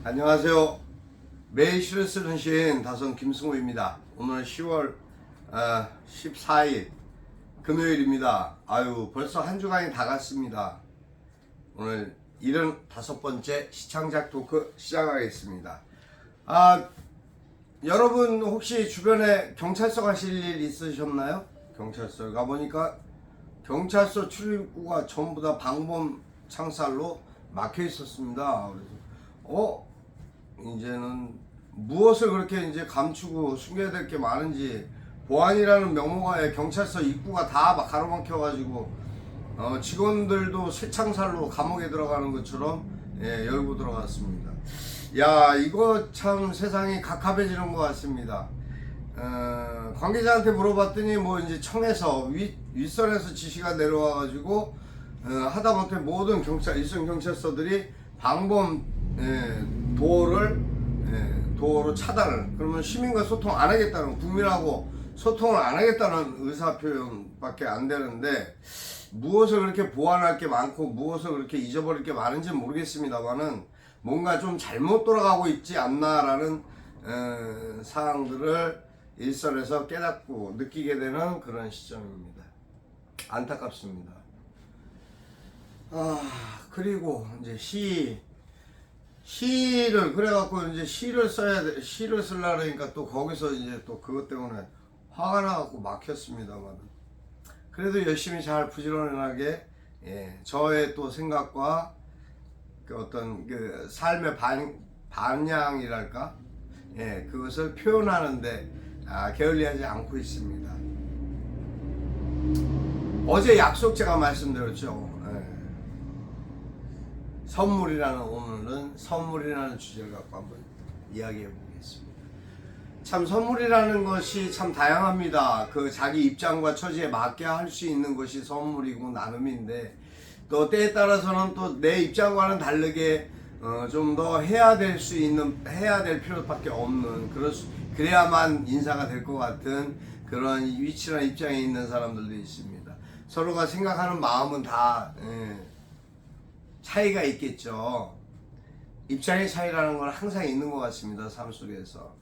안녕하세요. 매일 시를 쓰는 시인 다성 김승호입니다. 오늘 10월 14일 금요일입니다. 아유, 벌써 한 주간이 다 갔습니다. 오늘 75번째 시창작 토크 시작하겠습니다. 여러분 혹시 주변에 경찰서 가실 일 있으셨나요? 경찰서 가보니까 경찰서 출입구가 전부 다 방범 창살로 막혀 있었습니다. 그래서 이제는 무엇을 그렇게 이제 감추고 숨겨야 될 게 많은지, 보안이라는 명목하에 경찰서 입구가 다 가로막혀가지고 직원들도 쇠창살로 감옥에 들어가는 것처럼 열고 들어갔습니다. 야, 이거 참 세상이 각hab해지는 것 같습니다. 관계자한테 물어봤더니 뭐 이제 청에서 윗선에서 지시가 내려와가지고 하다못해 모든 일선 경찰서들이 방범 도어로 차단을, 그러면 시민과 소통 안 하겠다는, 국민하고 소통을 안 하겠다는 의사표현밖에 안 되는데, 무엇을 그렇게 보완할 게 많고 무엇을 그렇게 잊어버릴 게 많은지 모르겠습니다만은 뭔가 좀 잘못 돌아가고 있지 않나라는 사항들을 일선에서 깨닫고 느끼게 되는 그런 시점입니다. 안타깝습니다. 그리고 이제 시를 그래갖고 이제 시를 쓰려니까 또 거기서 이제 또 그것 때문에 화가 나갖고 막혔습니다만, 그래도 열심히 잘 부지런하게 저의 또 생각과 그 어떤 그 삶의 반향이랄까, 그것을 표현하는데 게을리하지 않고 있습니다. 어제 약속 제가 말씀드렸죠. 선물이라는, 오늘은 선물이라는 주제를 갖고 한번 이야기해 보겠습니다. 참 선물이라는 것이 참 다양합니다. 그 자기 입장과 처지에 맞게 할 수 있는 것이 선물이고 나눔인데, 또 때에 따라서는 또 내 입장과는 다르게 좀 더 해야 될 필요밖에 없는, 그래야만 인사가 될 것 같은 그런 위치나 입장에 있는 사람들도 있습니다. 서로가 생각하는 마음은 다 차이가 있겠죠. 입장의 차이라는 건 항상 있는 것 같습니다. 삶 속에서.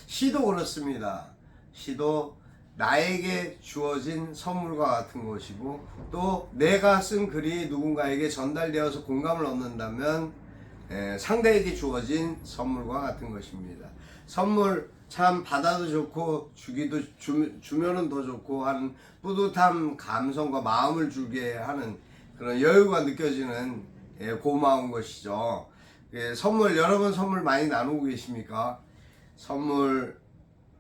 시도 그렇습니다. 시도 나에게 주어진 선물과 같은 것이고, 또 내가 쓴 글이 누군가에게 전달되어서 공감을 얻는다면 상대에게 주어진 선물과 같은 것입니다. 선물 참 받아도 좋고 주면은 더 좋고 하는 뿌듯함, 감성과 마음을 주게 하는 그런 여유가 느껴지는 고마운 것이죠. 여러분 선물 많이 나누고 계십니까?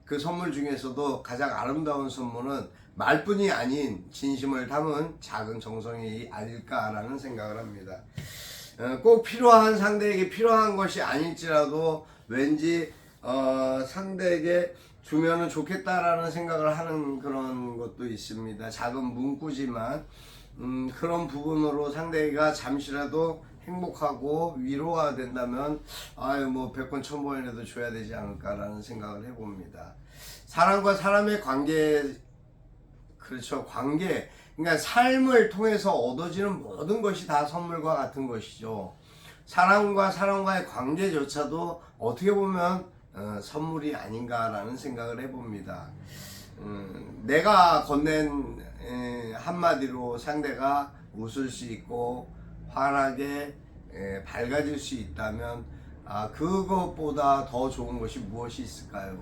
그 선물 중에서도 가장 아름다운 선물은 말뿐이 아닌 진심을 담은 작은 정성이 아닐까라는 생각을 합니다. 꼭 필요한 상대에게 필요한 것이 아닐지라도 왠지 상대에게 주면은 좋겠다라는 생각을 하는 그런 것도 있습니다. 작은 문구지만 그런 부분으로 상대가 잠시라도 행복하고 위로가 된다면 뭐 100번 1000번이라도 줘야 되지 않을까라는 생각을 해봅니다. 사람과 사람의 관계, 그렇죠, 관계, 그러니까 삶을 통해서 얻어지는 모든 것이 다 선물과 같은 것이죠. 사람과 사람과의 관계조차도 어떻게 보면 선물이 아닌가라는 생각을 해봅니다. 내가 건넨 한마디로 상대가 웃을 수 있고 환하게 밝아질 수 있다면 그것보다 더 좋은 것이 무엇이 있을까요?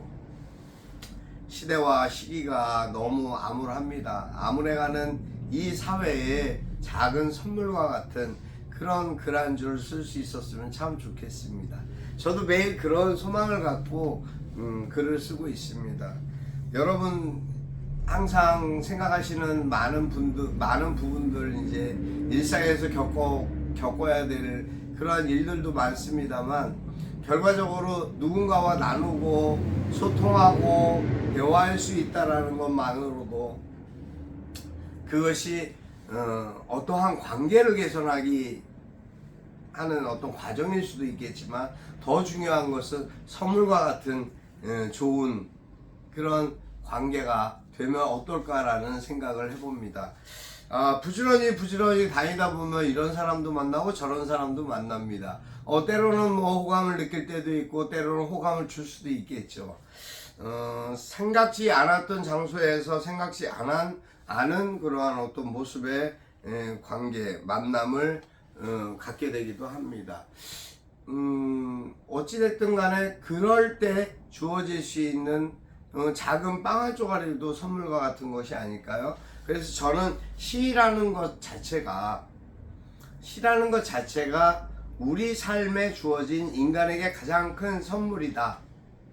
시대와 시기가 너무 암울합니다. 암울해가는 이 사회에 작은 선물과 같은 그런 글 한 줄 쓸 수 있었으면 참 좋겠습니다. 저도 매일 그런 소망을 갖고 글을 쓰고 있습니다. 여러분 항상 생각하시는 많은 부분들, 이제 일상에서 겪어야 될 그러한 일들도 많습니다만, 결과적으로 누군가와 나누고 소통하고 대화할 수 있다라는 것만으로도 그것이 어떠한 관계를 개선하기 하는 어떤 과정일 수도 있겠지만, 더 중요한 것은 선물과 같은 좋은 그런 관계가 되면 어떨까라는 생각을 해봅니다. 부지런히 다니다 보면 이런 사람도 만나고 저런 사람도 만납니다. 때로는 뭐 호감을 느낄 때도 있고 때로는 호감을 줄 수도 있겠죠. 생각지 않았던 장소에서 생각지 않은 그러한 어떤 모습의 관계, 만남을 갖게 되기도 합니다. 어찌됐든 간에 그럴 때 주어질 수 있는 작은 빵 한 쪼가리도 선물과 같은 것이 아닐까요? 그래서 저는 시라는 것 자체가 우리 삶에 주어진 인간에게 가장 큰 선물이다.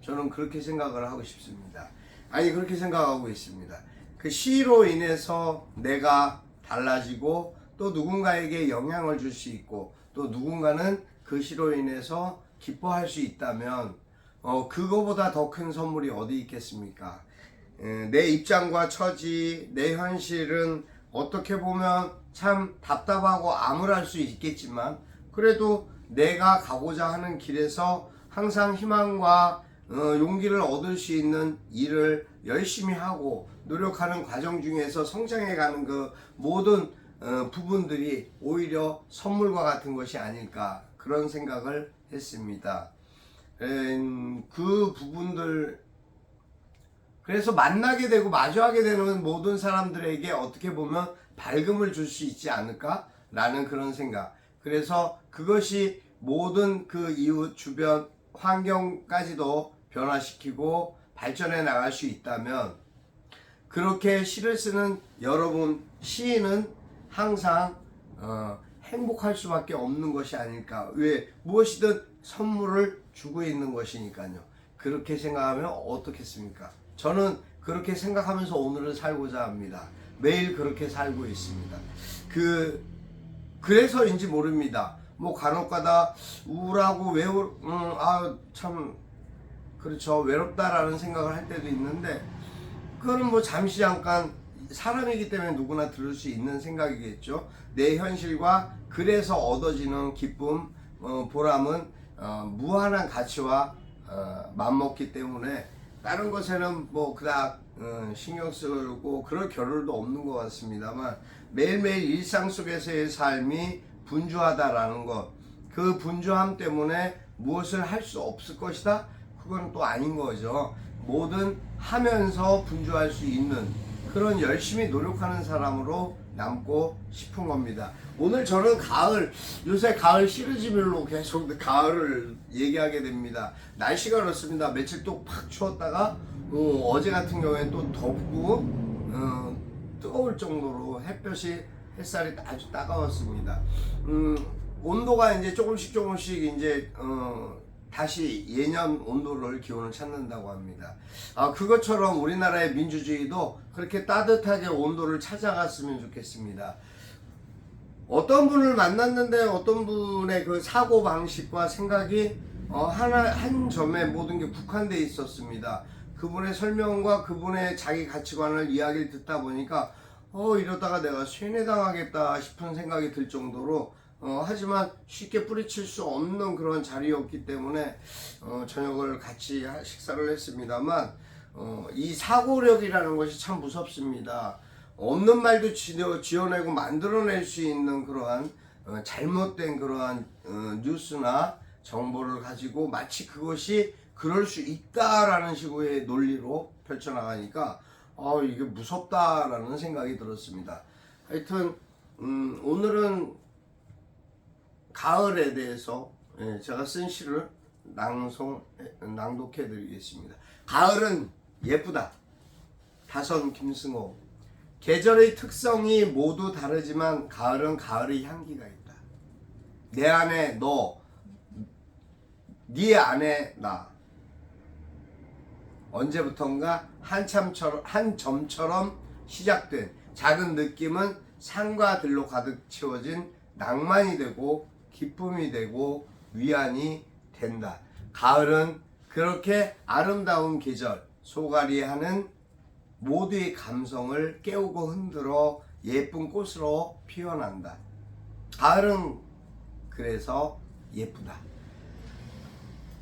저는 그렇게 생각을 하고 싶습니다. 그렇게 생각하고 있습니다. 그 시로 인해서 내가 달라지고 또 누군가에게 영향을 줄 수 있고 또 누군가는 그 시로 인해서 기뻐할 수 있다면 그거보다 더 큰 선물이 어디 있겠습니까? 내 입장과 처지, 내 현실은 어떻게 보면 참 답답하고 암울할 수 있겠지만 그래도 내가 가고자 하는 길에서 항상 희망과 용기를 얻을 수 있는 일을 열심히 하고 노력하는 과정 중에서 성장해가는 그 모든 부분들이 오히려 선물과 같은 것이 아닐까 그런 생각을 했습니다. 그 부분들 그래서 만나게 되고 마주하게 되는 모든 사람들에게 어떻게 보면 밝음을 줄 수 있지 않을까 라는 그런 생각. 그래서 그것이 모든 그 이웃 주변 환경까지도 변화시키고 발전해 나갈 수 있다면 그렇게 시를 쓰는 여러분 시인은 항상 행복할 수밖에 없는 것이 아닐까. 왜? 무엇이든 선물을 주고 있는 것이니까요. 그렇게 생각하면 어떻겠습니까? 저는 그렇게 생각하면서 오늘을 살고자 합니다. 매일 그렇게 살고 있습니다. 그래서인지 모릅니다. 뭐 간혹가다 우울하고 참 그렇죠. 외롭다라는 생각을 할 때도 있는데 그거는 뭐 잠시 잠깐 사람이기 때문에 누구나 들을 수 있는 생각이겠죠. 내 현실과 그래서 얻어지는 기쁨, 보람은 무한한 가치와 맞먹기 때문에 다른 것에는 뭐 그닥 신경 쓰고 그럴 겨를도 없는 것 같습니다만 매일매일 일상 속에서의 삶이 분주하다라는 것, 그 분주함 때문에 무엇을 할 수 없을 것이다? 그건 또 아닌 거죠. 뭐든 하면서 분주할 수 있는 그런 열심히 노력하는 사람으로 남고 싶은 겁니다. 오늘 저는 요새 가을 시리즈별로 계속 가을을 얘기하게 됩니다. 날씨가 그렇습니다. 며칠 또 팍 추웠다가 어제 같은 경우에 또 덥고 뜨거울 정도로 햇살이 아주 따가웠습니다. 온도가 이제 조금씩 이제 다시 예년 온도를 기온을 찾는다고 합니다. 그것처럼 우리나라의 민주주의도 그렇게 따뜻하게 온도를 찾아갔으면 좋겠습니다. 어떤 분을 만났는데 어떤 분의 그 사고 방식과 생각이 한 점에 모든 게 국한되어 있었습니다. 그분의 설명과 그분의 자기 가치관을 이야기를 듣다 보니까 이러다가 내가 쇠뇌당하겠다 싶은 생각이 들 정도로 하지만 쉽게 뿌리칠 수 없는 그런 자리였기 때문에 저녁을 같이 식사를 했습니다만 이 사고력이라는 것이 참 무섭습니다. 없는 말도 지어내고 만들어낼 수 있는 그러한 잘못된 그러한 뉴스나 정보를 가지고 마치 그것이 그럴 수 있다라는 식의 논리로 펼쳐나가니까 이게 무섭다라는 생각이 들었습니다. 하여튼 오늘은 가을에 대해서 제가 쓴 시를 낭독해 드리겠습니다. 가을은 예쁘다. 다선 김승호. 계절의 특성이 모두 다르지만 가을은 가을의 향기가 있다. 내 안에 너, 네 안에 나. 언제부턴가 한 점처럼 시작된 작은 느낌은 산과 들로 가득 채워진 낭만이 되고 기쁨이 되고 위안이 된다. 가을은 그렇게 아름다운 계절, 소가리하는 모두의 감성을 깨우고 흔들어 예쁜 꽃으로 피어난다. 가을은 그래서 예쁘다.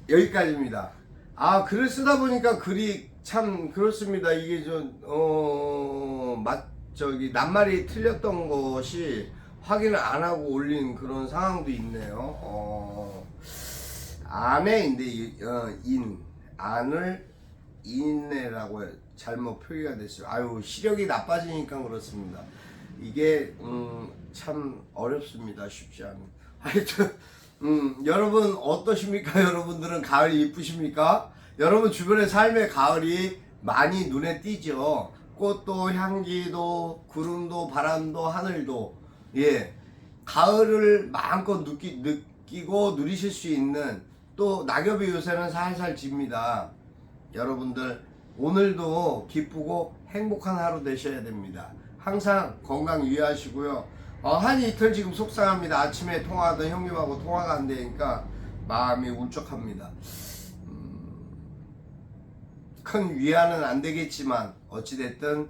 여기까지입니다. 글을 쓰다 보니까 글이 참 그렇습니다. 이게 저기 낱말이 틀렸던 것이 확인을 안 하고 올린 그런 상황도 있네요. 안에인데 안을 인내라고 잘못 표기가 됐어요. 아유, 시력이 나빠지니까 그렇습니다. 이게 참 어렵습니다. 쉽지 않은. 하여튼 여러분 어떠십니까? 여러분들은 가을 이쁘십니까? 여러분 주변의 삶의 가을이 많이 눈에 띄죠. 꽃도 향기도 구름도 바람도 하늘도, 예, 가을을 마음껏 느끼고 누리실 수 있는, 또 낙엽이 요새는 살살 집니다. 여러분들 오늘도 기쁘고 행복한 하루 되셔야 됩니다. 항상 건강 유의하시고요. 한 이틀 지금 속상합니다. 아침에 통화하던 형님하고 통화가 안 되니까 마음이 울적합니다. 큰 위안은 안 되겠지만 어찌됐든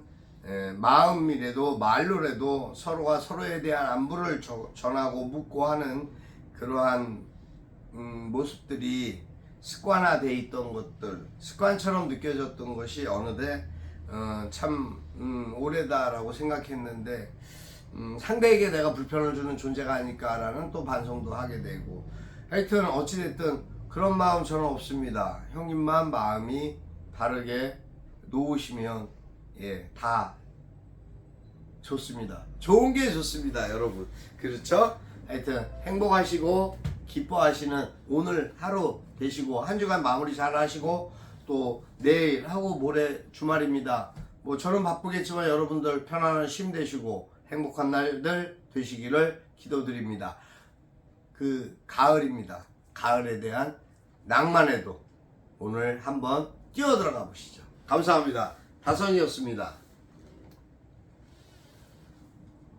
마음이라도 말로라도 서로가 서로에 대한 안부를 전하고 묻고 하는 그러한 모습들이 습관화되어 있던 것들, 습관처럼 느껴졌던 것이 어느새 참 오래다라고 생각했는데 상대에게 내가 불편을 주는 존재가 아닐까라는 또 반성도 하게 되고, 하여튼 어찌됐든 그런 마음 저는 없습니다. 형님만 마음이 바르게 놓으시면 다 좋습니다. 좋은 게 좋습니다, 여러분. 그렇죠? 하여튼 행복하시고 기뻐하시는 오늘 하루 되시고, 한 주간 마무리 잘 하시고, 또 내일 하고 모레 주말입니다. 뭐 저는 바쁘겠지만 여러분들 편안한 쉼 되시고 행복한 날들 되시기를 기도드립니다. 그 가을입니다. 가을에 대한 낭만에도 오늘 한번 뛰어들어가 보시죠. 감사합니다. 다선이었습니다.